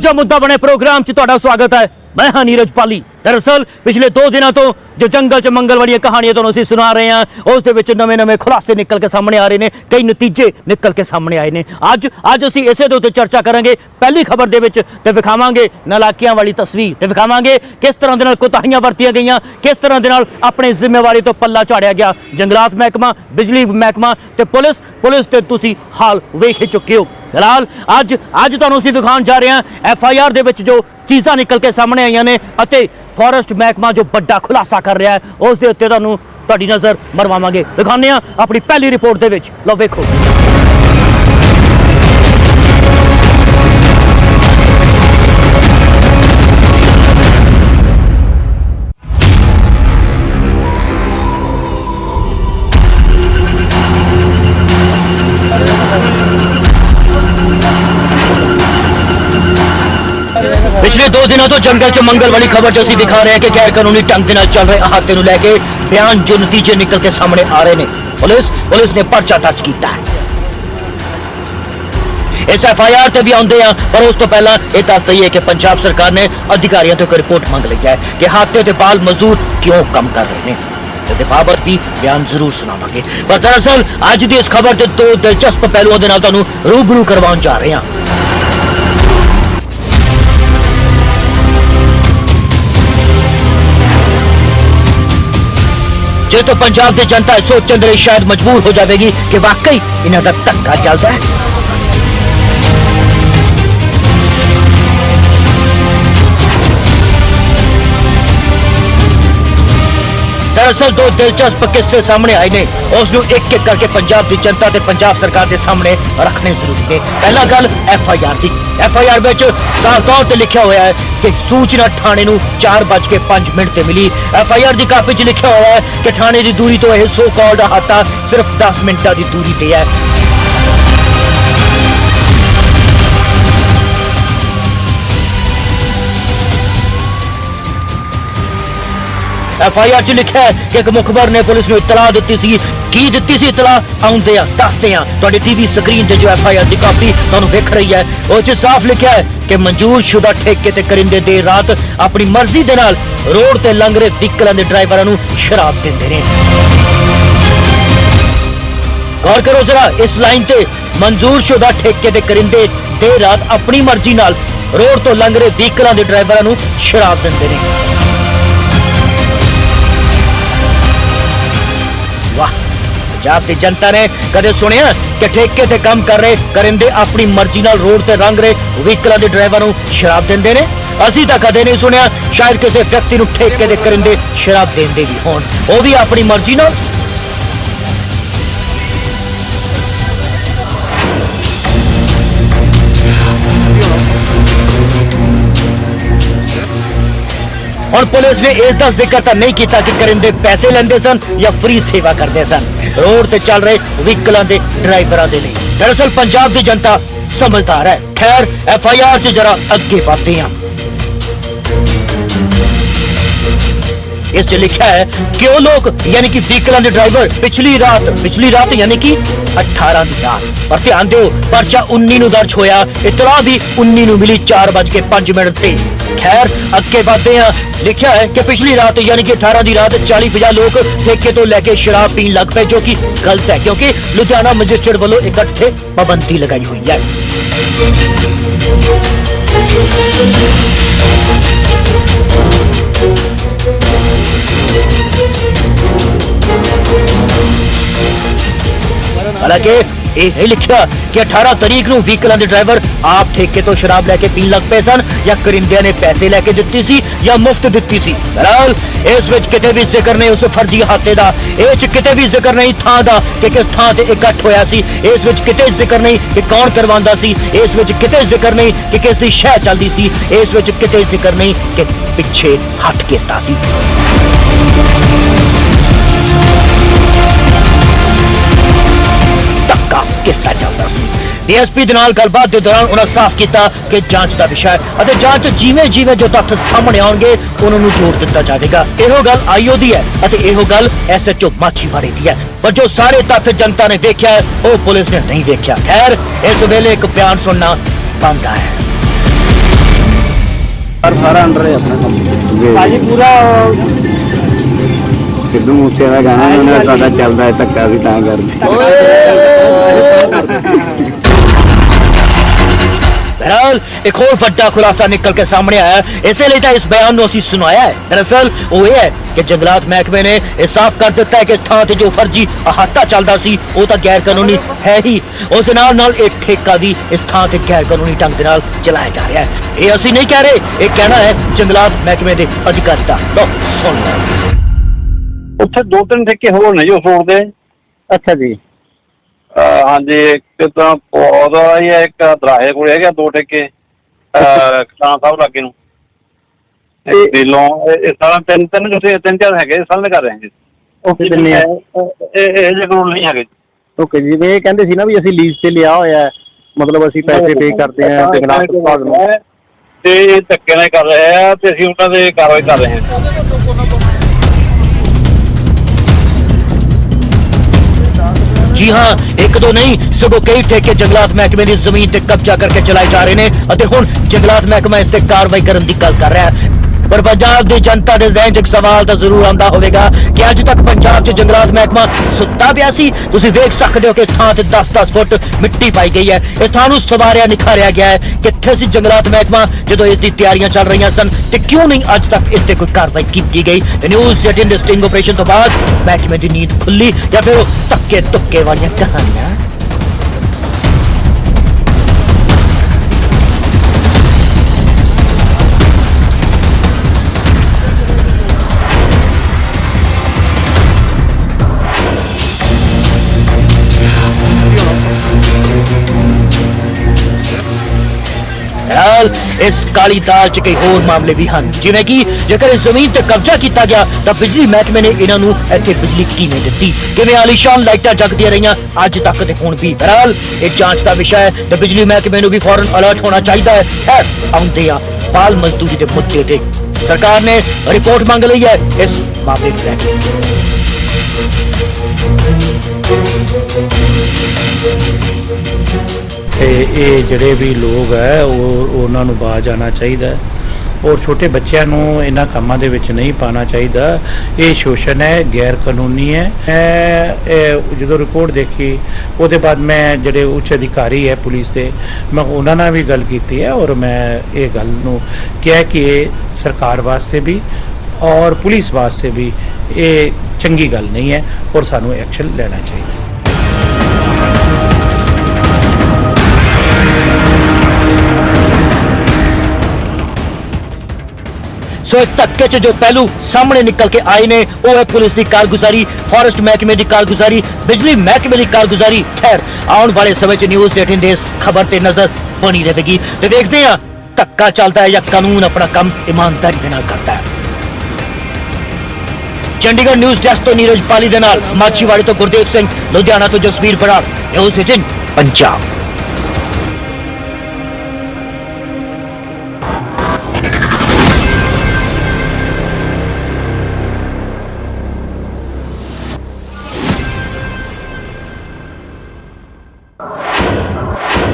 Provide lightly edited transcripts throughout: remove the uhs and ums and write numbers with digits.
दूजा मुद्दा बने प्रोग्राम च तुहाडा स्वागत है। मैं हाँ नीरज पाली। दरअसल पिछले 2 दिनों तो जो जंगल च मंगल वाली कहानियां तुहानूं असीं सुना रहे हैं उस दे विच नਵੇਂ खुलासे निकल के सामने आ रहे हैं, कई नतीजे निकल के सामने आए हैं। अज असीं इसे दे उत्ते चर्चा करांगे। पहली खबर दे विच ते विखावांगे नालाकियां वाली तस्वीर ते विखावांगे किस तरह दे नाल कोताहियां वरतियां गईयां, किस तरह दे नाल अपनी जिम्मेवारी तो पल्ला झाड़िया गया। जंगलात महकमा, बिजली महकमा ते पुलिस ते तुसीं हाल वेख चुके हो। फिलहाल अज तुहानूं असीं विखाउण जा रहे हैं FIR दे विच जो चीज़ां निकल के सामने आईयां ने अते फॉरेस्ट महकमा जो बड़ा खुलासा कर रहा है उस दे उत्ते तुहानूं तुहाडी नज़र मरवावांगे। दिखाने अपनी पहली रिपोर्ट दे विच। लो वेखो। पिछले 2 दिनों तो जंगल च मंगल वाली खबर जो असीं दिखा रहे हैं कि गैर कानूनी ढंग के नाल चल रहे अहाते नूं लैके बयान जो नतीजे निकल के सामने आ रहे हैं। पुलिस ने पर्चा दर्ज किया है। इस FIR से भी आउंदे आ, पर उस तो पहला यह दस दईए कि पंजाब सरकार ने अधिकारियों तो एक रिपोर्ट मंग ली है कि हाथे के बाल मजदूर क्यों कम कर रहे हैं। बाबत भी बयान जरूर सुनावांगे, पर दरअसल अज की इस खबर के 2 दिलचस्प पहलुओं के नाल तुहानूं रूबरू करवाउण जा रहे हैं। जे तो पंजाब की जनता सोचने के लिए शायद मजबूर हो जाएगी कि वाकई इन्हां दा धक्का चलता है। दरअसल 2 दिलचस्प किस्से सामने आए ने, उसनूं एक एक करके पंजाब की जनता ते पंजाब सरकार के सामने रखने जरूरी है। पहला गल FIR की। FIR में साफ तौर पर लिखा हुआ है कि सूचना थाने नूं 4:05 ते मिली। FIR की कापी च लिखा हुआ है कि थाने की दूरी तो यह सो कॉल्ड अहाता सिर्फ 10 मिनटां की दूरी पे है। FIR च लिखा है कि एक मुखबर ने पुलिस को इतला दी सी। की दी सी इतला? आउंदे दसते हैं। तुहाडी टीवी स्क्रीन ते जो FIR की कापी तुहानूं वेख रही है उस साफ लिखा है कि मंजूर शुदा ठेके ते करिंदे देर रात अपनी मर्जी दे नाल रोड ते लंघ रहे व्हीकलां दे ड्राइवरां नूं शराब दिंदे ने। गौर करो जरा इस लाइन ते, मंजूर शुदा ठेके ते करिंदे देर रात अपनी मर्जी नाल रोड तो लंघ रहे व्हीकलां दे ड्राइवरां नूं शराब दिंदे ने। वाह, पंजाब की जनता ने कदे सुनिया कि ठेके से काम कर रहे करिंदे अपनी मर्जी नाल रोड से लंघ रहे व्हीकलां दे ड्राइवरां नूं शराब दिंदे ने? असीं तां कदे नहीं सुनिया शायद किसी व्यक्ति नूं ठेके दे करिंदे शराब देंदे भी होण, वो भी अपनी मर्जी नाल। और पुलिस ने इसका जिक्र तो नहीं किया कि करिंदे पैसे लेंदे सन या फ्री सेवा करते सन रोड से चल रहे व्हीकलां दे ड्राइवरां दे लिए। दरअसल पंजाब की जनता समझदार है। खैर FIR से जरा अगे बढ़ते हैं। इस लिखा है कि वो लोग यानी कि व्हीकलां दे ड्राइवर पिछली रात यानी कि 18 की रात, पर ध्यान दो पर्चा 19 नूं दर्ज होया, इतला भी 19 नूं मिली 4:05 ते। खैर अगे बढ़ते हैं। लिखा है कि पिछली रात यानी कि 18 की रात 40-50 लोग ठेके तो लेके शराब पीन लग पे, जो कि गलत है क्योंकि लुधियाना मजिस्ट्रेट वालों इकट्ठ से पाबंदी लगाई हुई है। हालांकि यह लिखा कि 18 तारीख नूं व्हीकलां दे ड्राइवर आप ठेके तो शराब लैके पीन लग पे सन या करिंदियां ने पैसे लैके दित्ती सी या मुफ्त दित्ती सी। बहरहाल इस विच किते भी जिक्र नहीं उस फर्जी हाते दा, इस किते भी जिक्र नहीं थां दा कि किस थां ते इकट्ठ होया सी, इस विच किते जिक्र नहीं कि कौन करवांदा सी, इस विच किते जिक्र नहीं कि किस दी शह चलदी सी, इस विच किते जिक्र नहीं कि पिछे हट किसदा सी। किसका चलता DSP दे नाल गलबात के दौरान उन्होंने साफ किया कि जांच का विषय है, जांच जिवें जिवें जो तथ्य सामने आउणगे उन्होंने जोड़ दिता जाएगा। यह गल IO दी है, यह गल SHO माछीवाड़े दी है, पर जो सारे तथ्य जनता ने देखा है वो पुलिस ने नहीं देखा। खैर इस वेले एक बयान सुनना बनता है। सारा अंडर है अपना काम ਭਾਜੀ ਪੂਰਾ सिद्धू मूसे का गाना उन्हें पता चलता है धक्का भी तां करते बहरहाल एक और ਵੱਡਾ खुलासा निकल के सामने आया। इसे लिए इस बयान ਨੂੰ ਅਸੀਂ ਸੁਣਾਇਆ है। दरअसल वो ये है कि जंगलात महकमे ने यह साफ कर दिता है कि इस ਥਾਂ ਤੇ जो फर्जी अहाता चलता सी वो तो गैर कानूनी है ही। उस नाल एक ठेका भी इस ਥਾਂ ਤੇ गैर कानूनी ढंग ਦੇ ਨਾਲ चलाया जा रहा है। ये ਅਸੀਂ नहीं कह रहे, ये कहना है जंगलात महकमे के अधिकारी का। लो सुन लो। ਉੱਥੇ 2-3 ਠੇਕੇ ਹੋਰ ਨੇ ਜੋ ਰੋਡ ਦੇ। ਅੱਛਾ ਜੀ। ਹਾਂਜੀ ਇੱਕ ਤਾਂ ਪੌਦਾ ਹੀ ਹੈ, ਇੱਕ ਦਰਾਹੇ ਕੋਲ ਹੈਗਾ 2 ਠੇਕੇ ਕਿਸਾਨ ਸਾਹਿਬ ਲਾਗੇ ਨੂੰ ਦਿਲੋਂ। ਇਹ ਸਾਰਾ ਤਿੰਨ ਚਾਰ ਹੈਗੇ ਸਾਹਮਣੇ ਕਰ ਰਹੇ ਜੀ। ਓਕੇ ਦਿੰਨੇ ਆ। ਇਹ ਜੇ ਕੋਲ ਨਹੀਂ ਹੈਗੇ। ਓਕੇ ਜੀ, ਜਿਵੇਂ ਇਹ ਕਹਿੰਦੇ ਸੀ ਨਾ ਵੀ ਅਸੀਂ ਲੀਜ਼ ਤੇ ਲਿਆ ਹੋਇਆ ਹੈ, ਮਤਲਬ ਅਸੀਂ ਪੈਸੇ ਪੇ ਕਰਦੇ ਆ ਜੰਗਲਾਤ ਵਿਭਾਗ ਨੂੰ, ਤੇ ਇਹ ਧੱਕੇ ਨਾਲ ਕਰ ਰਹੇ ਆ ਤੇ ਅਸੀਂ ਉਹਨਾਂ ਦੇ ਕਾਰਵਾਈ ਕਰ ਰਹੇ ਹਾਂ। जी हाँ, एक दो नहीं सगों कई ठेके जंगलात महकमे की जमीन ते कब्जा करके चलाए जा रहे हैं और हुण जंगलात महकमा इस ते कार्रवाई करने की गल कर रहा है। पर पंजाब की जनता के जहन च एक सवाल तो जरूर आता होगा कि अज तक पंजाब च जंगलात महकमा सुता पिया सी। तुसीं वेख सकते हो कि इस थां ते 10-10 फुट मिट्टी पाई गई है। इस थां नूं सवारिया निखारिया गया है। कित्थे सी जंगलात महकमा जदों इसकी तैयारियां चल रही सन ते क्यों नहीं अज तक इस ते कोई कार्रवाई की गई। न्यूज़ 18 दे स्टिंग ऑपरेशन तो बाद महकमे की नींद खुली या फिर धक्के धुक्के वाली कहानियां। इस काली दाल च कई होर मामले भी हैं, जिवें कि जेकर इस जमीन ते कब्जा किया गया तो बिजली महकमे ने इन्हां नूं इत्थे बिजली किवें दित्ती, किवें आलीशान लाइटां जगदियां रहियां अज तक ते हुण भी। बहरहाल एक जांच का विषय है तो बिजली महकमे नूं भी फौरन अलर्ट होना चाहिए है। आउंदे आ बाल मजदूरी के मुद्दे ते सरकार ने रिपोर्ट मांग ली है इस मामले को लेकर। ਇਹ ਜਿਹੜੇ ਵੀ ਲੋਕ ਹੈ ਉਹਨਾਂ ਨੂੰ ਬਾਜ਼ ਆਉਣਾ ਚਾਹੀਦਾ ਔਰ ਛੋਟੇ ਬੱਚਿਆਂ ਨੂੰ ਇਹਨਾਂ ਕੰਮਾਂ ਦੇ ਵਿੱਚ ਨਹੀਂ ਪਾਉਣਾ ਚਾਹੀਦਾ। ਇਹ ਸ਼ੋਸ਼ਣ ਹੈ, ਗੈਰ ਕਾਨੂੰਨੀ ਹੈ। ਜਦੋਂ ਰਿਪੋਰਟ ਦੇਖੀ ਉਹਦੇ ਬਾਅਦ ਮੈਂ ਜਿਹੜੇ ਉੱਚ ਅਧਿਕਾਰੀ ਹੈ ਪੁਲਿਸ ਦੇ, ਮੈਂ ਉਹਨਾਂ ਨਾਲ ਵੀ ਗੱਲ ਕੀਤੀ ਹੈ ਔਰ ਮੈਂ ਇਹ ਗੱਲ ਨੂੰ ਕਿਹਾ ਕਿ ਇਹ ਸਰਕਾਰ ਵਾਸਤੇ ਵੀ ਔਰ ਪੁਲਿਸ ਵਾਸਤੇ ਵੀ ਇਹ ਚੰਗੀ ਗੱਲ ਨਹੀਂ ਹੈ ਔਰ ਸਾਨੂੰ ਐਕਸ਼ਨ ਲੈਣਾ ਚਾਹੀਦਾ। सो इस धक्के च जो पहलू सामने निकल के आए ने वो है पुलिस की कारगुजारी, फॉरेस्ट महकमे की कारगुजारी, बिजली महकमे की कारगुजारी। खैर आने वाले समय च न्यूज़ 18 दे खबर ते नजर बनी रहेगी तो देखते हैं धक्का चलता है या कानून अपना काम ईमानदारी के नाल करता है। चंडीगढ़ न्यूज़ डेस्क तो नीरज पाली दे नाल माछीवाड़ी तो गुरदेव सिंह, लुधियाना तो जसवीर बराड़, न्यूज़ 18 पंजाब।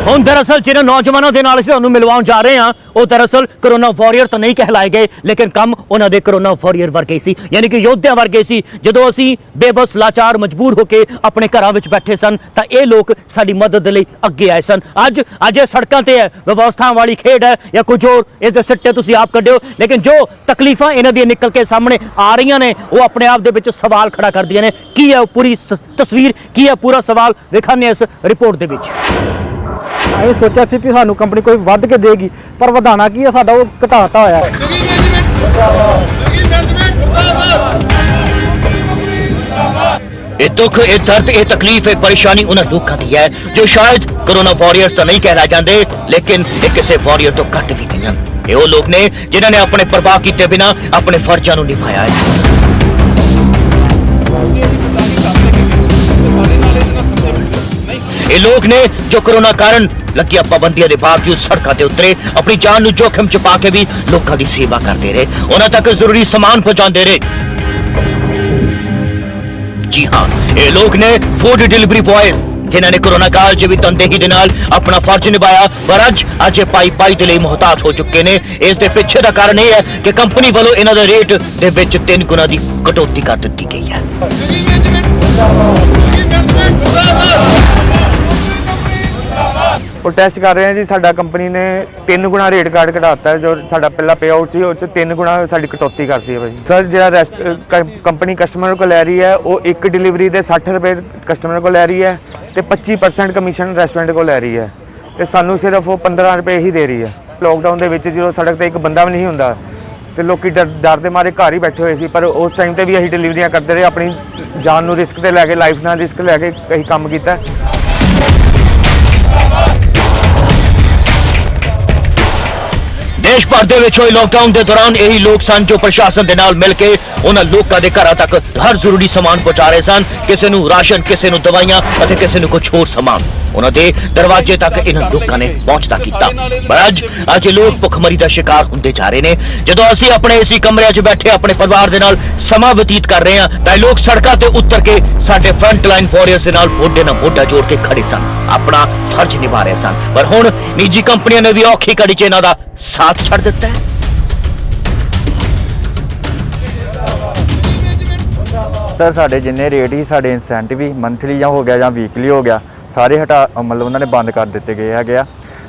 ਹੁਣ ਦਰਅਸਲ ਜਿਹਨਾਂ ਨੌਜਵਾਨਾਂ ਦੇ ਨਾਲ ਅਸੀਂ ਤੁਹਾਨੂੰ ਮਿਲਵਾਉਣ ਜਾ ਰਹੇ ਹਾਂ ਉਹ ਦਰਅਸਲ ਕਰੋਨਾ ਵਾਰੀਅਰ ਤਾਂ ਨਹੀਂ ਕਹਿਲਾਏ ਗਏ, ਲੇਕਿਨ ਕੰਮ ਉਹਨਾਂ ਦੇ ਕਰੋਨਾ ਵਾਰੀਅਰ ਵਰਗੇ ਸੀ, ਯਾਨੀ ਕਿ ਯੋਧਿਆਂ ਵਰਗੇ ਸੀ। ਜਦੋਂ ਅਸੀਂ ਬੇਬਸ ਲਾਚਾਰ ਮਜਬੂਰ ਹੋ ਕੇ ਆਪਣੇ ਘਰਾਂ ਵਿੱਚ ਬੈਠੇ ਸਨ ਤਾਂ ਇਹ ਲੋਕ ਸਾਡੀ ਮਦਦ ਲਈ ਅੱਗੇ ਆਏ ਸਨ। ਅੱਜ ਇਹ ਸੜਕਾਂ ਤੇ ਹੈ, ਵਿਵਸਥਾ ਵਾਲੀ ਖੇਡ ਹੈ ਜਾਂ ਕੁਝ ਹੋਰ, ਇਸ ਦੇ ਸਿੱਟੇ ਤੁਸੀਂ ਆਪ ਕੱਢਿਓ। ਲੇਕਿਨ ਜੋ ਤਕਲੀਫਾਂ ਇਹਨਾਂ ਦੀਆਂ ਨਿਕਲ ਕੇ ਸਾਹਮਣੇ ਆ ਰਹੀਆਂ ਨੇ ਉਹ ਆਪਣੇ ਆਪ ਦੇ ਵਿੱਚ ਸਵਾਲ ਖੜਾ ਕਰਦੀਆਂ ਨੇ। ਕੀ ਹੈ ਉਹ ਪੂਰੀ ਤਸਵੀਰ, ਕੀ ਹੈ ਪੂਰਾ ਸਵਾਲ, ਦਿਖਾਉਂਦੇ ਇਸ ਰਿਪੋਰਟ ਦੇ ਵਿੱਚ। ਅਸੀਂ ਸੋਚਿਆ ਸੀ ਕਿ ਸਾਨੂੰ ਕੰਪਨੀ ਕੋਈ ਵੱਧ ਕੇ ਦੇਗੀ, ਪਰ ਵਧਾਣਾ ਕੀ ਹੈ ਸਾਡਾ ਉਹ ਘਟਾਤਾ ਹੋਇਆ। ये दुख, ये दर्द, ये तकलीफ, ये परेशानी उन्हें लोगों की है जो शायद कोरोना वॉरियर्स तो नहीं कहला जाते, लेकिन ये किसी वॉरियर तो घट भी नहीं। ये वो लोग ने जिन्होंने अपने परवाह किए बिना अपने फर्जा को निभाया है। ये लोग ने जो कोरोना कारण लगिया पाबंदियों के बावजूद सड़कों से उतरे, अपनी जान को जोखिम च पा के भी लोगों की सेवा करते रहे, उन्होंने तक जरूरी सामान पहुंचाते रहे। जी हाँ, ये लोग ने फूड डिलीवरी बॉयज, ਜਿਨ੍ਹਾਂ ਨੇ ਕੋਰੋਨਾ ਕਾਲ 'ਚ ਵੀ ਤਨਦੇਹੀ ਦੇ ਨਾਲ ਆਪਣਾ ਫਰਜ਼ ਨਿਭਾਇਆ, ਪਰ ਅੱਜ ਇਹ ਪਾਈ ਦੇ ਲਈ ਮੁਹਤਾਜ ਹੋ ਚੁੱਕੇ ਨੇ। ਇਸ ਦੇ ਪਿੱਛੇ ਦਾ ਕਾਰਨ ਇਹ ਹੈ ਕਿ ਕੰਪਨੀ ਵੱਲੋਂ ਇਹਨਾਂ ਦੇ ਰੇਟ ਦੇ ਵਿੱਚ 3 ਗੁਣਾ ਦੀ ਕਟੌਤੀ ਕਰ ਦਿੱਤੀ ਗਈ ਹੈ। ਪ੍ਰੋਟੈਸਟ ਕਰ ਰਹੇ ਹਾਂ ਜੀ। ਸਾਡਾ ਕੰਪਨੀ ਨੇ 3 ਗੁਣਾ ਰੇਟ ਕਾਰਡ ਘਟਾਤਾ, ਜੋ ਸਾਡਾ ਪਹਿਲਾ ਪੇ ਆਊਟ ਸੀ ਉਹ 'ਚ 3 ਗੁਣਾ ਸਾਡੀ ਕਟੌਤੀ ਕਰਤੀ ਹੈ ਭਾਜੀ। ਸਰ ਜਿਹੜਾ ਕੰਪਨੀ ਕਸਟਮਰ ਕੋਲ ਲੈ ਰਹੀ ਹੈ ਉਹ ਇੱਕ ਡਿਲੀਵਰੀ ਦੇ 60 ਰੁਪਏ ਕਸਟਮਰ ਕੋਲ ਲੈ ਰਹੀ ਹੈ ਤੇ 25% ਕਮਿਸ਼ਨ ਰੈਸਟੋਰੈਂਟ ਕੋਲ ਲੈ ਰਹੀ ਹੈ ਤੇ ਸਾਨੂੰ ਸਿਰਫ ਉਹ 15 ਰੁਪਏ ਹੀ ਦੇ ਰਹੀ ਹੈ। ਲੋਕਡਾਊਨ ਦੇ ਵਿੱਚ ਜਦੋਂ ਸੜਕ ਤੇ ਇੱਕ ਬੰਦਾ ਵੀ ਨਹੀਂ ਹੁੰਦਾ ਤੇ ਲੋਕੀ ਡਰ ਦੇ ਮਾਰੇ ਘਰ ਹੀ ਬੈਠੇ ਹੋਏ ਸੀ, ਪਰ ਉਸ ਟਾਈਮ ਤੇ ਵੀ ਅਸੀਂ ਡਿਲੀਵਰੀਆਂ ਕਰਦੇ ਰਹੇ, ਆਪਣੀ ਜਾਨ ਨੂੰ ਰਿਸਕ ਤੇ ਲੈ ਕੇ, ਲਾਈਫ ਨਾਲ ਰਿਸਕ ਲੈ ਕੇ ਅਸੀਂ ਕੰਮ ਕੀਤਾ। ਦੇਸ਼ ਭਰ ਦੇ ਵਿੱਚ ਹੋਏ ਲੋਕਡਾਊਨ ਦੇ ਦੌਰਾਨ ਇਹੀ ਲੋਕ ਸਨ ਜੋ ਪ੍ਰਸ਼ਾਸਨ ਦੇ ਨਾਲ ਮਿਲ ਕੇ ਉਹਨਾਂ ਲੋਕਾਂ ਦੇ ਘਰਾਂ ਤੱਕ ਹਰ ਜ਼ਰੂਰੀ ਸਮਾਨ ਪਹੁੰਚਾ ਰਹੇ ਸਨ। ਕਿਸੇ ਨੂੰ ਰਾਸ਼ਨ, ਕਿਸੇ ਨੂੰ ਦਵਾਈਆਂ ਅਤੇ ਕਿਸੇ ਨੂੰ ਕੁਝ ਹੋਰ ਸਮਾਨ ਉਹਨਾਂ ਦੇ ਦਰਵਾਜ਼ੇ ਤੱਕ ਇਹਨਾਂ ਲੋਕਾਂ ਨੇ ਪਹੁੰਚਦਾ ਕੀਤਾ। ਪਰ ਅੱਜ ਇਹ ਲੋਕ ਭੁੱਖਮਰੀ ਦਾ ਸ਼ਿਕਾਰ ਹੁੰਦੇ ਜਾ ਰਹੇ ਨੇ। ਜਦੋਂ ਅਸੀਂ ਆਪਣੇ ਇਸੇ ਕਮਰਿਆਂ 'ਚ ਬੈਠੇ ਆਪਣੇ ਪਰਿਵਾਰ ਦੇ ਨਾਲ ਸਮਾਂ ਬਤੀਤ ਕਰ ਰਹੇ ਹਾਂ ਤਾਂ ਇਹ ਲੋਕ ਸੜਕਾਂ ਤੇ ਉਤਰ ਕੇ ਸਾਡੇ ਫਰੰਟ ਲਾਈਨ ਵਾਰੀਅਰਸ ਦੇ ਨਾਲ ਮੋਢੇ ਨਾਲ ਮੋਢਾ ਜੋੜ ਕੇ ਖੜੇ ਸਨ, ਆਪਣਾ ਫਰਜ਼ ਨਿਭਾ ਰਹੇ ਸਨ। ਪਰ ਹੁਣ ਨਿੱਜੀ ਕੰਪਨੀਆਂ ਨੇ ਵੀ ਔਖੀ ਘੜੀ 'ਚ ਇਹਨਾਂ ਦਾ ਸਾਥ ਛੱਡ ਦਿੱਤਾ ਹੈ। ਸਰ ਸਾਡੇ ਜਿੰਨੇ ਰੇਟ ਹੀ ਸਾਡੇ ਇਨਸੈਂਟਿਵ ਵੀ ਮੰਥਲੀ ਜਾਂ ਹੋ ਗਿਆ ਜਾਂ ਵੀਕਲੀ ਹੋ ਗਿਆ, ਸਾਰੇ ਮਤਲਬ ਉਹਨਾਂ ਨੇ ਬੰਦ ਕਰ ਦਿੱਤੇ ਗਏ ਹੈਗੇ ਆ।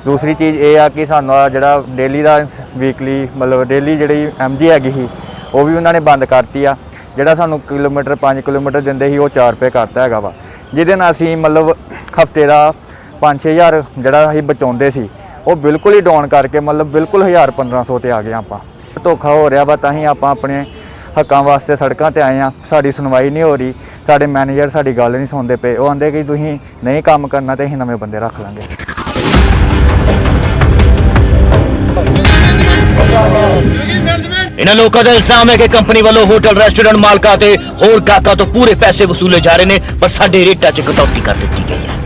ਦੂਸਰੀ ਚੀਜ਼ ਇਹ ਆ ਕਿ ਸਾਨੂੰ ਜਿਹੜਾ ਡੇਲੀ ਦਾ ਵੀਕਲੀ ਮਤਲਬ ਡੇਲੀ ਜਿਹੜੀ MG ਹੈਗੀ ਸੀ ਉਹ ਵੀ ਉਹਨਾਂ ਨੇ ਬੰਦ ਕਰਤੀ ਆ। ਜਿਹੜਾ ਸਾਨੂੰ ਕਿਲੋਮੀਟਰ 5 ਕਿਲੋਮੀਟਰ ਦਿੰਦੇ ਸੀ ਉਹ 4 ਰੁਪਏ ਕਰਤਾ ਹੈਗਾ ਵਾ, ਜਿਹਦੇ ਨਾਲ ਅਸੀਂ ਮਤਲਬ ਹਫਤੇ ਦਾ 5-6 ਹਜ਼ਾਰ ਜਿਹੜਾ ਅਸੀਂ ਬਚਾਉਂਦੇ ਸੀ ਉਹ ਬਿਲਕੁਲ ਹੀ ਡਾਊਨ ਕਰਕੇ ਮਤਲਬ ਬਿਲਕੁਲ 1000-1500 ਤੇ ਆ ਗਏ ਆਪਾਂ। ਧੋਖਾ ਹੋ ਰਿਹਾ ਵਾ, ਤਾਂ ਹੀ ਆਪਾਂ ਆਪਣੇ ਹੱਕਾਂ ਵਾਸਤੇ ਸੜਕਾਂ ਤੇ ਆਏ ਆ। ਸਾਡੀ ਸੁਣਵਾਈ ਨਹੀਂ ਹੋ ਰਹੀ, ਸਾਡੇ ਮੈਨੇਜਰ ਸਾਡੀ ਗੱਲ ਨਹੀਂ ਸੁਣਦੇ ਪਏ। ਉਹ ਆਂਦੇ ਕਿ ਤੁਸੀਂ ਨਹੀਂ ਕੰਮ ਕਰਨਾ ਤੇ ਅਸੀਂ ਨਵੇਂ ਬੰਦੇ ਰੱਖ ਲਾਂਗੇ। ਇਹਨਾਂ ਲੋਕਾਂ ਦਾ ਇਲਜ਼ਾਮ ਹੈ ਕਿ ਕੰਪਨੀ ਵੱਲੋਂ ਹੋਟਲ, ਰੈਸਟੋਰੈਂਟ ਮਾਲਕਾਂ ਤੇ ਹੋਰ ਗਾਹਕਾਂ ਤੋਂ ਪੂਰੇ ਪੈਸੇ ਵਸੂਲੇ ਜਾ ਰਹੇ ਨੇ, ਪਰ ਸਾਡੇ ਰੇਟਾਂ 'ਚ ਕਟੌਤੀ ਕਰ ਦਿੱਤੀ ਗਈ ਹੈ।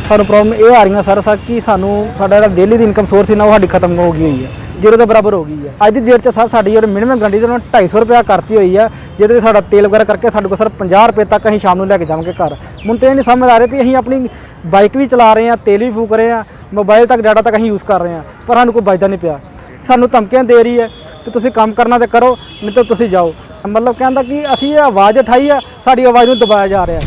ਸਾਨੂੰ ਪ੍ਰੋਬਲਮ ਇਹ ਆ ਰਹੀਆਂ ਸਰ ਕਿ ਸਾਨੂੰ ਸਾਡਾ ਜਿਹੜਾ ਡੇਲੀ ਦੀ ਇਨਕਮ ਸੋਰਸ ਸੀ ਨਾ ਉਹ ਸਾਡੀ ਖਤਮ ਹੋ ਗਈ ਹੋਈ ਹੈ, ਜ਼ੀਰੋ ਦੇ ਬਰਾਬਰ ਹੋ ਗਈ ਹੈ। ਅੱਜ ਦੀ ਡੇਟ 'ਚ ਸਰ ਸਾਡੀ ਜਿਹੜੀ ਮਿਨੀਮਮ ਗਰੰਟੀ ਉਹਨਾਂ 250 ਰੁਪਇਆ ਕਰਤੀ ਹੋਈ ਹੈ, ਜਿਹਦੇ ਵਿੱਚ ਸਾਡਾ ਤੇਲ ਵਗੈਰਾ ਕਰਕੇ ਸਾਡੇ ਕੋਲ ਸਰ 50 ਰੁਪਏ ਤੱਕ ਅਸੀਂ ਸ਼ਾਮ ਨੂੰ ਲੈ ਕੇ ਜਾਵਾਂਗੇ ਘਰ। ਮੈਨੂੰ ਤਾਂ ਇਹ ਨਹੀਂ ਸਮਝ ਆ ਰਿਹਾ ਵੀ ਅਸੀਂ ਆਪਣੀ ਬਾਈਕ ਵੀ ਚਲਾ ਰਹੇ ਹਾਂ, ਤੇਲ ਵੀ ਫੂਕ ਰਹੇ ਹਾਂ, ਮੋਬਾਈਲ ਤੱਕ ਡਾਟਾ ਤੱਕ ਅਸੀਂ ਯੂਜ਼ ਕਰ ਰਹੇ ਹਾਂ, ਪਰ ਸਾਨੂੰ ਕੋਈ ਬਚਦਾ ਨਹੀਂ ਪਿਆ। ਸਾਨੂੰ ਧਮਕੀਆਂ ਦੇ ਰਹੀ ਹੈ ਕਿ ਤੁਸੀਂ ਕੰਮ ਕਰਨਾ ਤੇ ਕਰੋ, ਨਹੀਂ ਤਾਂ ਤੁਸੀਂ ਜਾਓ। ਮਤਲਬ ਕਹਿੰਦਾ ਕਿ ਅਸੀਂ ਇਹ ਆਵਾਜ਼ ਉਠਾਈ ਹੈ, ਸਾਡੀ ਆਵਾਜ਼ ਨੂੰ ਦਬਾਇਆ ਜਾ ਰਿਹਾ ਹੈ।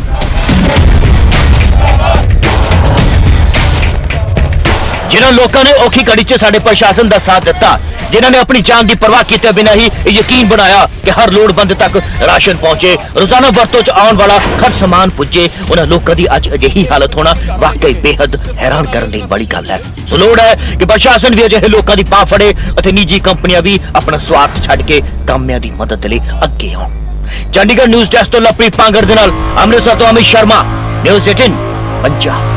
ਜਿਨ੍ਹਾਂ ਲੋਕਾਂ ਨੇ ਔਖੀ ਘੜੀ 'ਚ ਸਾਡੇ ਪ੍ਰਸ਼ਾਸਨ ਦਾ ਸਾਥ ਦਿੱਤਾ, ਜਿਨ੍ਹਾਂ ਨੇ ਆਪਣੀ ਜਾਨ ਦੀ ਪਰਵਾਹ ਕੀਤੇ ਬਿਨਾਂ ਹੀ ਇਹ ਯਕੀਨ ਬਣਾਇਆ ਕਿ ਹਰ ਲੋੜਵੰਦ ਤੱਕ ਰਾਸ਼ਨ ਪਹੁੰਚੇ, ਰੋਜ਼ਾਨਾ ਵਰਤੋਂ 'ਚ ਆਉਣ ਵਾਲਾ ਹਰ ਸਮਾਨ ਪੁੱਜੇ, ਉਹਨਾਂ ਲੋਕਾਂ ਦੀ ਅੱਜ ਅਜਿਹੀ ਹਾਲਤ ਹੋਣਾ ਵਾਕਈ ਬੇहद ਹੈਰਾਨ ਕਰਨ ਦੀ ਬੜੀ ਗੱਲ ਹੈ। ਸੋ ਲੋੜ ਹੈ ਕਿ ਪ੍ਰਸ਼ਾਸਨ ਵੀ ਅਜਿਹੇ ਲੋਕਾਂ ਦੀ ਬਾਹ ਫੜੇ ਅਤੇ ਨਿੱਜੀ ਕੰਪਨੀਆਂ ਵੀ ਆਪਣਾ ਸਵਾਰਥ ਛੱਡ ਕੇ ਕਾਮਿਆਂ ਦੀ ਮਦਦ ਲਈ ਅੱਗੇ ਆਉਣ। ਚੰਡੀਗੜ੍ਹ ਨਿਊਜ਼ ਡੈਸਕ ਤੋਂ ਲਵਪ੍ਰੀਤ ਪਾਂਗੜ ਦੇ ਨਾਲ ਅੰਮ੍ਰਿਤਸਰ ਤੋਂ ਅਮਿਤ ਸ਼ਰਮਾ, ਨਿਊਜ਼ 18 ਪੰਜਾਬ।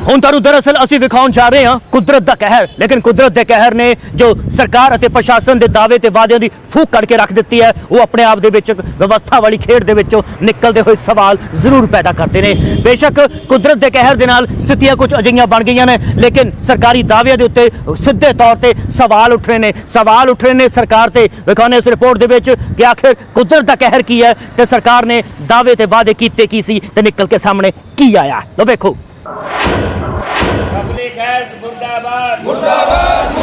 ਹੁਣ ਤੁਹਾਨੂੰ ਦਰਅਸਲ ਅਸੀਂ ਵਿਖਾਉਣ ਜਾ ਰਹੇ ਹਾਂ ਕੁਦਰਤ ਦਾ ਕਹਿਰ, ਲੇਕਿਨ ਕੁਦਰਤ ਦੇ ਕਹਿਰ ਨੇ ਜੋ ਸਰਕਾਰ ਅਤੇ ਪ੍ਰਸ਼ਾਸਨ ਦੇ ਦਾਅਵੇ ਤੇ ਵਾਅਦਿਆਂ ਦੀ ਫੂਕ ਕੱਢ ਕੇ ਰੱਖ ਦਿੱਤੀ ਹੈ, ਉਹ ਆਪਣੇ ਆਪ ਦੇ ਵਿੱਚ ਵਿਵਸਥਾ ਵਾਲੀ ਖੇਡ ਦੇ ਵਿੱਚੋਂ ਨਿਕਲਦੇ ਹੋਏ ਸਵਾਲ ਜ਼ਰੂਰ ਪੈਦਾ ਕਰਦੇ ਨੇ। ਬੇਸ਼ੱਕ ਕੁਦਰਤ ਦੇ ਕਹਿਰ ਦੇ ਨਾਲ ਸਥਿਤੀਆਂ ਕੁਝ ਅਜਿਹੀਆਂ ਬਣ ਗਈਆਂ ਨੇ, ਲੇਕਿਨ ਸਰਕਾਰੀ ਦਾਅਵਿਆਂ ਦੇ ਉੱਤੇ ਸਿੱਧੇ ਤੌਰ ਤੇ ਸਵਾਲ ਉੱਠ ਰਹੇ ਨੇ ਸਰਕਾਰ ਤੇ। ਵਿਖਾਉਣੇ ਇਸ ਰਿਪੋਰਟ ਦੇ ਵਿੱਚ ਕਿ ਆਖਿਰ ਕੁਦਰਤ ਦਾ ਕਹਿਰ ਕੀ ਹੈ ਤੇ ਸਰਕਾਰ ਨੇ ਦਾਅਵੇ ਤੇ ਵਾਅਦੇ ਕੀਤੇ ਕੀ ਸੀ ਤੇ ਨਿਕਲ ਕੇ ਸਾਹਮਣੇ ਕੀ ਆਇਆ। ਲੋ ਵੇਖੋ। ਪਬਲਿਕ ਹੈਲਥ ਮੁਰਦਾਬਾਦ ਮੁਰਦਾਬਾਦ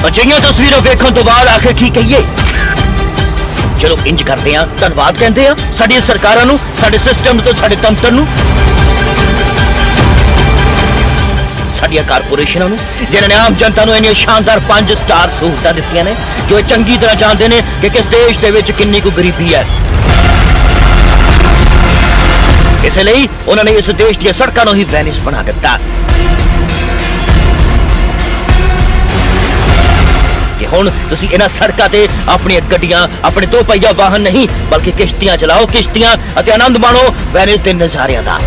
ਅਜਿਹੀਆਂ ਤਸਵੀਰਾਂ ਵੇਖਣ ਤੋਂ ਬਾਅਦ ਆਖਿਰ ਕੀ ਕਹੀਏ। ਚਲੋ ਇੰਜ ਕਰਦੇ ਆ, ਧੰਨਵਾਦ ਕਹਿੰਦੇ ਆ ਸਾਡੀਆਂ ਸਰਕਾਰਾਂ ਨੂੰ, ਸਾਡੇ ਸਿਸਟਮ ਤੋਂ, ਸਾਡੇ ਤੰਤਰ ਨੂੰ, ਸਾਡੀਆਂ ਕਾਰਪੋਰੇਸ਼ਨਾਂ ਨੂੰ, ਜਿਨ੍ਹਾਂ ਨੇ ਆਮ ਜਨਤਾ ਨੂੰ ਇੰਨੀਆਂ ਸ਼ਾਨਦਾਰ 5 ਸਟਾਰ ਸਹੂਲਤਾਂ ਦਿੱਤੀਆਂ ਨੇ, ਜੋ ਇਹ ਚੰਗੀ ਤਰ੍ਹਾਂ ਜਾਣਦੇ ਨੇ ਕਿ ਕਿਸ ਦੇਸ਼ ਦੇ ਵਿੱਚ ਕਿੰਨੀ ਕੁ ਗਰੀਬੀ ਹੈ। ਇਸੇ ਲਈ ਉਹਨਾਂ ਨੇ ਇਸ ਦੇਸ਼ ਦੀਆਂ ਸੜਕਾਂ ਨੂੰ ਹੀ ਵੈਨਿਸ ਬਣਾ ਦਿੱਤਾ। ਹੁਣ ਤੁਸੀਂ ਇਹਨਾਂ ਸੜਕਾਂ ਤੇ ਆਪਣੀਆਂ ਗੱਡੀਆਂ, ਆਪਣੇ ਦੋ ਪਹੀਆ ਵਾਹਨ ਨਹੀਂ ਬਲਕਿ ਕਿਸ਼ਤੀਆਂ ਚਲਾਓ, ਕਿਸ਼ਤੀਆਂ ਅਤੇ ਆਨੰਦ ਮਾਣੋ ਵੈਨਿਸ ਦੇ ਨਜ਼ਾਰਿਆਂ ਦਾ।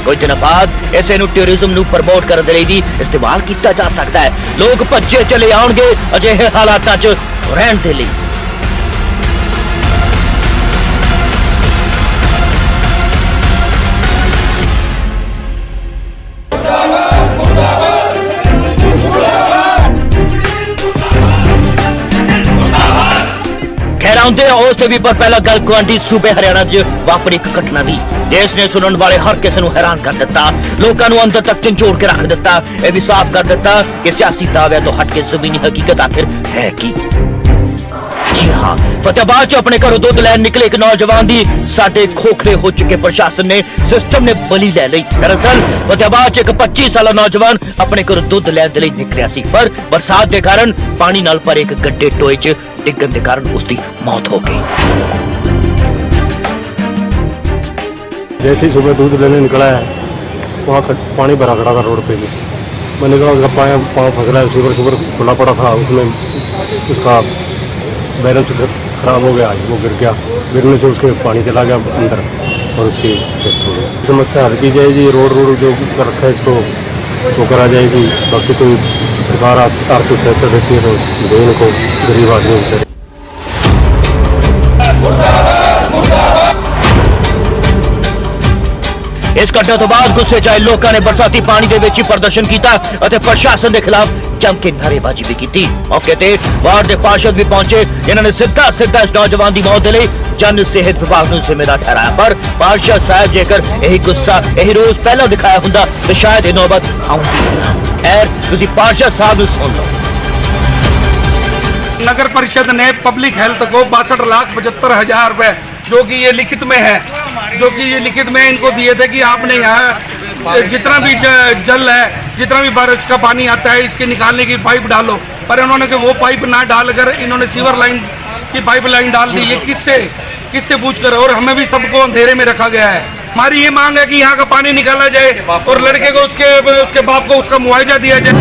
ਕੁਝ ਦਿਨ ਬਾਅਦ ਇਸੇ ਨੂੰ ਟੂਰਿਜ਼ਮ ਨੂੰ ਪ੍ਰਮੋਟ ਕਰਨ ਦੇ ਲਈ ਵੀ ਇਸਤੇਮਾਲ ਕੀਤਾ ਜਾ ਸਕਦਾ ਹੈ। ਲੋਕ ਭੱਜੇ ਚਲੇ ਆਉਣਗੇ ਅਜਿਹੇ ਹਾਲਾਤਾਂ 'ਚ ਰਹਿਣ ਦੇ ਲਈ। ਆਉਂਦੇ ਉਸ ਤੇ ਵੀ ਪਰ ਪਹਿਲਾਂ ਗੱਲ ਗੁਆਂਢੀ ਸੂਬੇ ਹਰਿਆਣਾ 'ਚ ਵਾਪਰੀ ਇੱਕ ਘਟਨਾ ਦੀ, ਜਿਸ ਨੇ ਸੁਣਨ ਵਾਲੇ ਹਰ ਕਿਸੇ ਨੂੰ ਹੈਰਾਨ ਕਰ ਦਿੱਤਾ, ਲੋਕਾਂ ਨੂੰ ਅੰਦਰ ਤੱਕ ਝੰਜੋੜ ਕੇ ਰੱਖ ਦਿੱਤਾ। ਇਹ ਵੀ ਸਾਫ਼ ਕਰ ਦਿੱਤਾ ਕਿ ਸਿਆਸੀ ਦਾਅਵਿਆਂ ਤੋਂ ਹਟ ਕੇ ਜ਼ਮੀਨੀ ਹਕੀਕਤ ਆਖਿਰ ਹੈ ਕੀ। ਜੀ ਹਾਂ, ਫਤਿਆਬਾਦ 'ਚ ਆਪਣੇ ਘਰੋਂ ਦੁੱਧ ਲੈਣ ਨਿਕਲੇ ਇੱਕ ਨੌਜਵਾਨ ਦੀ ਸਾਡੇ ਖੋਖਲੇ ਹੋ ਚੁੱਕੇ ਪ੍ਰਸ਼ਾਸਨ ਨੇ, ਸਿਸਟਮ ਨੇ ਬਲੀ ਲੈ ਲਈ। ਦਰਅਸਲ ਫਤਿਆਬਾਦ 'ਚ ਇੱਕ 25 ਸਾਲਾ ਨੌਜਵਾਨ ਆਪਣੇ ਘਰੋਂ ਦੁੱਧ ਲੈਣ ਦੇ ਲਈ ਨਿਕਲਿਆ ਸੀ, ਪਰ ਬਰਸਾਤ ਦੇ ਕਾਰਨ ਪਾਣੀ ਨਾਲ ਭਰੇ ਇੱਕ ਗੱਡੇ ਟੋਏ 'ਚ डिग्गन के कारण उसकी मौत हो गई। जैसे ही सुबह दूध लेने निकला है वहाँ पानी भरा खड़ा था रोड पे भी। मैं निकला, उसका पाँव फंस रहा है, शुगर खुला पड़ा था, उसमें उसका बैलेंस खराब हो गया, वो गिर गया, गिरने से उसके पानी चला गया अंदर और उसकी डेथ हो गई। समस्या हल की जाएगी, रोड जो कर रखा है इसको वो करा जाएगी। बाकी कोई सरकार आर्थिक सहायता देती है तो दे इनको, गरीब आदमियों से। इस घटना तो बाद गुस्से चाहे लोगों ने बरसाती पानी के विच ही प्रदर्शन किया और प्रशासन के खिलाफ जम के नारेबाजी भी की। मौके ते वार्ड के पार्षद भी पहुंचे, जिन्होंने सीधा इस नौजवान की मौत के लिए जन सेहत विभाग को जिम्मेदार ठहराया। पर पार्षद साहब जेकर यही गुस्सा यही रोज पहला दिखाया हुंदा तो शायद ये नौबत आउंदी ना। खैर तुसीं पार्षद साहब नूं सुन लो। नगर परिषद ने पब्लिक हेल्थ को 62,75,000 रुपए जो कि ये लिखित में है, इनको दिए थे कि आपने यहाँ जितना भी जल है, जितना भी बारिश का पानी आता है इसके निकालने की पाइप डालो। पर इन्होंने कि वो पाइप ना डालकर इन्होंने सीवर लाइन की पाइप लाइन डाल दी। ये किससे पूछकर, और हमें भी सबको अंधेरे में रखा गया है। हमारी ये मांग है कि यहाँ का पानी निकाला जाए और लड़के को उसके बाप को उसका मुआवजा दिया जाए।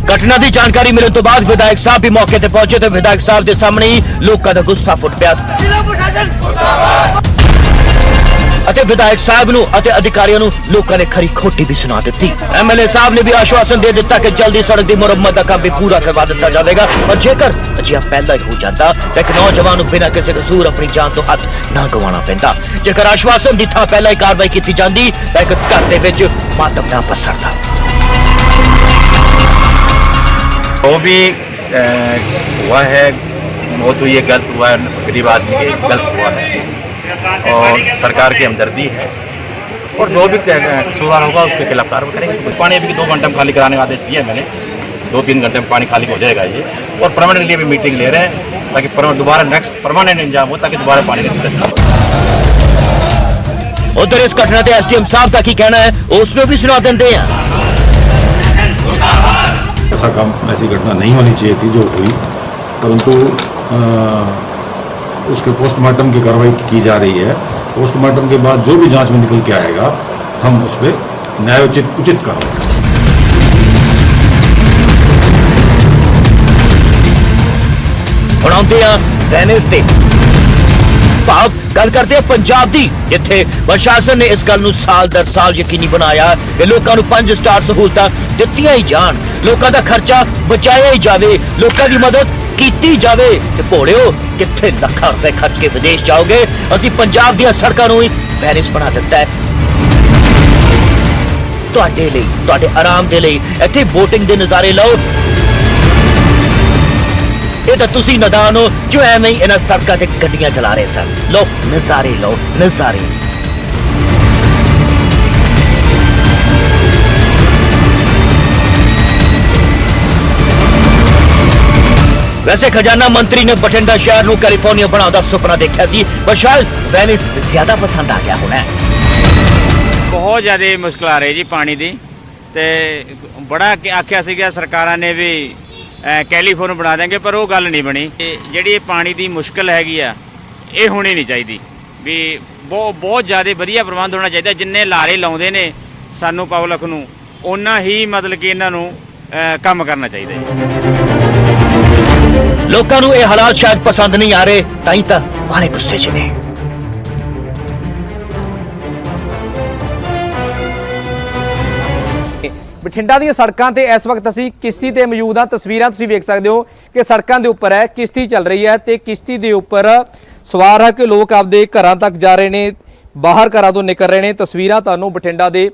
घटना की जानकारी मिलने तो बाद विधायक साहब भी मौके पर पहुंचे तो विधायक साहब के सामने ही लोगों का गुस्सा फुट पिया। विधायक साहब अधिकारियों लोगों ने खरी खोटी भी सुना दी। MLA साहब ने भी आश्वासन दे दिता कि जल्दी सड़क की मुरम्मत का काम भी पूरा करवा दिता जाएगा। और जेकर अजिहा पहला ही हो जाता तो एक नौजवान बिना किसी कसूर अपनी जान तो हाथ ना गवाना पैंदा। जेकर आश्वासन की थां पहला ही कार्रवाई की जाती तो एक घर दे विच मातम ना पसरदा। वो भी हुआ है, मौत हुई है, गलत हुआ है, गरीब आदमी के गलत हुआ है और सरकार की हमदर्दी है और जो भी कसूरवार होगा उसके खिलाफ कार्रवाई करेंगे। पानी अभी 2 घंटे में खाली कराने का आदेश दिया है मैंने, 2-3 घंटे में पानी खाली हो जाएगा ये। और परमानेंटली भी मीटिंग ले रहे हैं ताकि दोबारा नेक्स्ट परमानेंट इंतजाम हो ताकि दोबारा पानी नहीं दिक्कत। उधर इस घटना से SDM साहब का की कहना है उसमें भी सुना देते हैं। ऐसा काम, ऐसी घटना नहीं होनी चाहिए थी जो हुई, परंतु उसके पोस्टमार्टम की कार्रवाई की जा रही है। पोस्टमार्टम के बाद जो भी जांच में निकल के आएगा हम उस पर न्यायोचित उचित कार्रवाई करेंगे। भाव गल करते हैं पंजाब दी, जिथे प्रशासन ने इस गल नूं साल दर साल यकीनी बनाया कि लोकां नूं 5 स्टार सहूलतां दित्तियां ही जाण, लोकां दा खर्चा बचाया ही जावे, लोकां दी मदद कीती जावे। ते भोड़िओ किथे लाखां रुपए खर्च के विदेश जाओगे, असीं पंजाब दीआं सड़कां नूं ही वैनिस बना दित्ता है तुहाडे लई, तुहाडे आराम दे लई। इत्थे वोटिंग दे नज़ारे लओ। ये तो तुसी नदान हो जो एवं ही इन्हां सड़कां ते गड्डियां चला रहे सन। लो नज़ारे, लो नज़ारे। वैसे खजाना मंत्री ने बठिंडा शहर नूं कैलिफोर्निया बनाने का सुपना देखा सी, पर शायद वैनिस ज्यादा पसंद आ गया होना है। बहुत ज़्यादा मुश्किल आ रही जी पानी की, तो बड़ा आख्या सीगा सरकारां ने भी कैलीफोर्निया बना देंगे, पर वो गल नहीं बनी। जिहड़ी पानी की मुश्किल हैगी आ ये होनी नहीं चाहिए भी, बहुत ज़्यादा वधिया प्रबंध होना चाहिए। जिन्ने लारे लाउंदे ने सानू पब्लिक नूं ਓਨਾ ਹੀ ਮਤਲਬ ਕਿ ਇਹਨਾਂ ਨੂੰ ਕੰਮ ਕਰਨਾ ਚਾਹੀਦਾ ਹੈ। ਲੋਕਾਂ ਨੂੰ ਇਹ ਹਾਲਾਤ ਸ਼ਾਇਦ ਪਸੰਦ ਨਹੀਂ ਆ ਰਹੇ, ਤਾਂ ਹੀ ਤਾਂ ਬਾਲੇ ਗੁੱਸੇ 'ਚ ਨੇ। ਬਠਿੰਡਾ ਦੀਆਂ ਸੜਕਾਂ ਤੇ ਇਸ ਵਕਤ ਅਸੀਂ ਕਿਸ਼ਤੀ ਤੇ ਮੌਜੂਦ ਹਾਂ। ਤਸਵੀਰਾਂ ਤੁਸੀਂ ਵੇਖ ਸਕਦੇ ਹੋ ਕਿ ਸੜਕਾਂ ਦੇ ਉੱਪਰ ਹੈ ਕਿਸ਼ਤੀ ਚੱਲ ਰਹੀ ਹੈ ਤੇ ਕਿਸ਼ਤੀ ਦੇ ਉੱਪਰ ਸਵਾਰ ਹੈ ਕਿ ਲੋਕ ਆਪਦੇ ਘਰਾਂ ਤੱਕ ਜਾ ਰਹੇ ਨੇ, ਬਾਹਰ ਘਰਾਂ ਤੋਂ ਨਿਕਲ ਰਹੇ ਨੇ। ਤਸਵੀਰਾਂ ਤੁਹਾਨੂੰ ਬਠਿੰਡਾ ਦੇ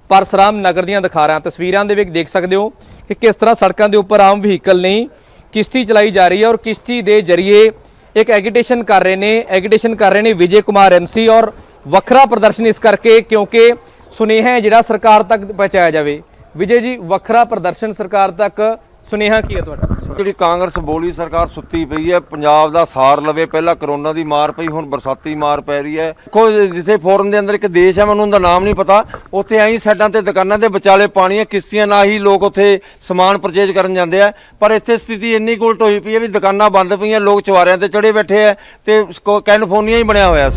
ਪਰਸਰਾਮ ਨਗਰ ਦੀਆਂ ਦਿਖਾ ਰਹਾ। ਤਸਵੀਰਾਂ ਦੇ ਵਿੱਚ ਦੇਖ ਸਕਦੇ ਹੋ ਕਿ ਕਿਸ ਤਰ੍ਹਾਂ ਸੜਕਾਂ ਦੇ ਉੱਪਰ ਆਮ ਵਹੀਕਲ ਨਹੀਂ ਕਿਸ਼ਤੀ ਚਲਾਈ ਜਾ ਰਹੀ ਹੈ ਔਰ ਕਿਸ਼ਤੀ ਦੇ ਜ਼ਰੀਏ ਇੱਕ ਐਗੀਟੇਸ਼ਨ ਕਰ ਰਹੇ ਨੇ ਵਿਜੇ ਕੁਮਾਰ MC ਔਰ ਵੱਖਰਾ ਪ੍ਰਦਰਸ਼ਨ ਇਸ ਕਰਕੇ ਕਿਉਂਕਿ ਸੁਨੇਹਾ ਜਿਹੜਾ ਸਰਕਾਰ ਤੱਕ ਪਹੁੰਚਾਇਆ ਜਾਵੇ। ਵਿਜੇ ਜੀ, ਵੱਖਰਾ ਪ੍ਰਦਰਸ਼ਨ ਸਰਕਾਰ ਤੱਕ ਸੁਨੇਹਾ ਕੀ ਹੈ ਤੁਹਾਡਾ? ਜਿਹੜੀ ਕਾਂਗਰਸ ਬੋਲੀ ਸਰਕਾਰ ਸੁੱਤੀ ਪਈ ਹੈ, ਪੰਜਾਬ ਦਾ ਸਾਰ ਲਵੇ। ਪਹਿਲਾਂ ਕਰੋਨਾ ਦੀ ਮਾਰ ਪਈ, ਹੁਣ ਬਰਸਾਤੀ ਮਾਰ ਪੈ ਰਹੀ ਹੈ। ਦੇਖੋ ਜਿਸੇ ਫੋਰਨ ਦੇ ਅੰਦਰ ਇੱਕ ਦੇਸ਼ ਹੈ, ਮੈਨੂੰ ਉਹਦਾ ਨਾਮ ਨਹੀਂ ਪਤਾ, ਉੱਥੇ ਐਂ ਸਾਈਡਾਂ ਤੇ ਦੁਕਾਨਾਂ ਦੇ ਵਿਚਾਲੇ ਪਾਣੀ ਹੈ, ਕਿਸ਼ਤੀਆਂ ਨਾਲ ਹੀ ਲੋਕ ਉੱਥੇ ਸਮਾਨ ਪਰਚੇਜ ਕਰਨ ਜਾਂਦੇ ਆ। ਪਰ ਇੱਥੇ ਸਥਿਤੀ ਇੰਨੀ ਉਲਟ ਹੋਈ ਪਈ ਹੈ ਵੀ ਦੁਕਾਨਾਂ ਬੰਦ ਪਈਆਂ, ਲੋਕ ਚੁਬਾਰਿਆਂ ਤੇ ਚੜੇ ਬੈਠੇ ਆ ਤੇ ਕੈਲੀਫੋਰਨੀਆ ਹੀ ਬਣਿਆ ਹੋਇਆ।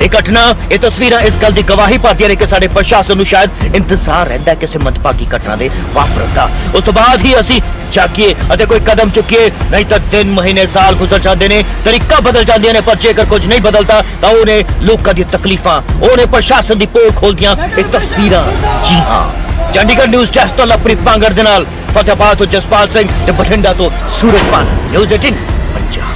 ਇਹ ਘਟਨਾ, ਇਹ ਤਸਵੀਰਾਂ ਇਸ ਗੱਲ ਦੀ ਗਵਾਹੀ ਭਰਦੀਆਂ ਨੇ ਕਿ ਸਾਡੇ ਪ੍ਰਸ਼ਾਸਨ ਨੂੰ ਸ਼ਾਇਦ ਇੰਤਜ਼ਾਰ ਰਹਿੰਦਾ ਕਿਸੇ ਮੰਦਭਾਗੀ ਘਟਨਾ ਦੇ ਵਾਪਰਨ ਦਾ। ਉਸ ਤੋਂ ਬਾਅਦ ਹੀ ਅਸੀਂ ਜਾਗੀਏ ਅਤੇ ਕੋਈ ਕਦਮ ਚੁੱਕੀਏ, ਨਹੀਂ ਤਾਂ ਦਿਨ ਮਹੀਨੇ ਸਾਲ ਗੁਜ਼ਰ ਜਾਂਦੇ ਨੇ, ਤਰੀਕਾ ਬਦਲ ਜਾਂਦੀਆਂ ਨੇ, ਪਰ ਜੇਕਰ ਕੁਝ ਨਹੀਂ ਬਦਲਦਾ ਤਾਂ ਉਹਨੇ ਲੋਕਾਂ ਦੀਆਂ ਤਕਲੀਫਾਂ, ਉਹਨੇ ਪ੍ਰਸ਼ਾਸਨ ਦੀ ਪੋਲ ਖੋਲਦੀਆਂ ਇਹ ਤਸਵੀਰਾਂ। ਜੀ ਹਾਂ, ਚੰਡੀਗੜ੍ਹ ਨਿਊਜ਼ ਡੈਸਕ ਤੋਂ ਲਵਪ੍ਰੀਤ ਪਾਂਗਰ ਦੇ ਨਾਲ ਫਤਿਹਾਬਾਦ ਤੋਂ ਜਸਪਾਲ ਸਿੰਘ ਤੇ ਬਠਿੰਡਾ ਤੋਂ ਸੂਰਜਪਾਲ, ਨਿਊਜ਼ 18 ਪੰਜਾਬ।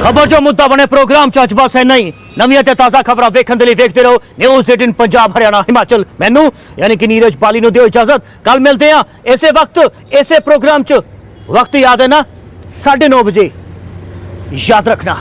खबर जो मुद्दा बने प्रोग्राम च अज बस है नहीं। नवीं ते ताज़ा खबर वेखण दे लई वेखदे रहो न्यूज़ 18 पंजाब हरियाणा हिमाचल। मैनू यानी कि नीरज पाली नूं दिओ इजाजत। कल मिलते हैं इसे वक्त इसे प्रोग्राम च। वक्त याद है ना, 9:30 बजे। याद रखना।